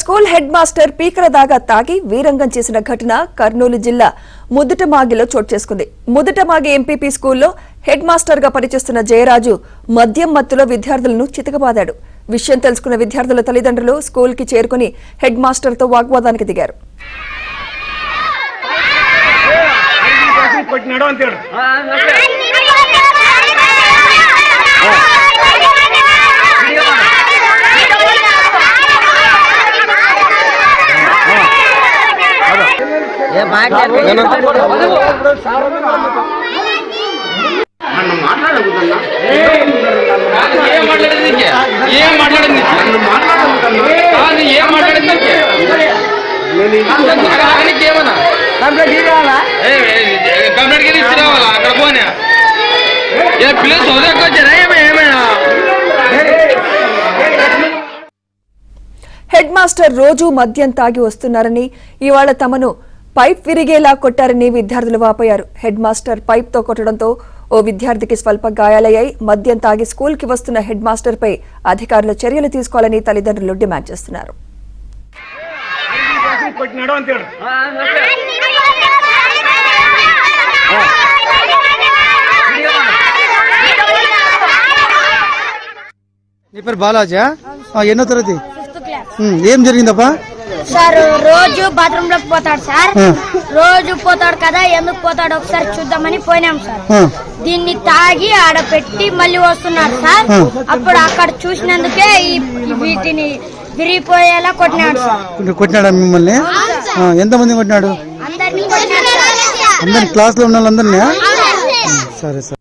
School head master పీకల దాగా తాగి వీరంగం చేసిన ఘటన కర్నూలు జిల్లా ముద్దుటమాగిలో చోటు చేసుకుంది. ముద్దుటమాగి ఎంపీపీ స్కూల్లో హెడ్ మాస్టర్ గా పనిచేస్తున్న జయరాజు మద్యం మత్తులో విద్యార్థులను చితకబాదాడు. విషయం తెలుసుకున్న విద్యార్థుల తల్లిదండ్రులు స్కూల్ కి చేరుకుని హెడ్ మాస్టర్ తో వాగ్వాదానికి దిగారు. హెడ్ మాస్టర్ రోజు మద్యం తాగి వస్తున్నారని, ఇవాళ తమను పైప్ విరిగేలా కొట్టారని విద్యార్థులు వాపోయారు. హెడ్ మాస్టర్ పైప్ తో కొట్టడంతో ఓ విద్యార్థికి స్వల్ప గాయాలయ్యాయి. మద్యం తాగి స్కూల్ కి వస్తున్న హెడ్ మాస్టర్ పై అధికారులు చర్యలు తీసుకోవాలని తల్లిదండ్రులు డిమాండ్ చేస్తున్నారు. నీ పేరు బాలాజా? ఎన్నో తరగతి? ఏం జరిగిందబ్బా? సార్ రోజు బాత్రూమ్ లోకి పోతాడు సార్. రోజు పోతాడు కదా, ఎందుకు పోతాడు ఒకసారి చూద్దామని పోయినాం సార్. దీన్ని తాగి ఆడ పెట్టి మళ్ళీ వస్తున్నాడు సార్. అప్పుడు అక్కడ చూసినందుకే వీటిని విరిగిపోయేలా కొట్టినాడు సార్. కొట్టినాడా మిమ్మల్ని? ఎంతమంది కొట్టినాడు? అందరినీ క్లాస్ లో ఉన్న వాళ్ళందరినీ? సరే సార్.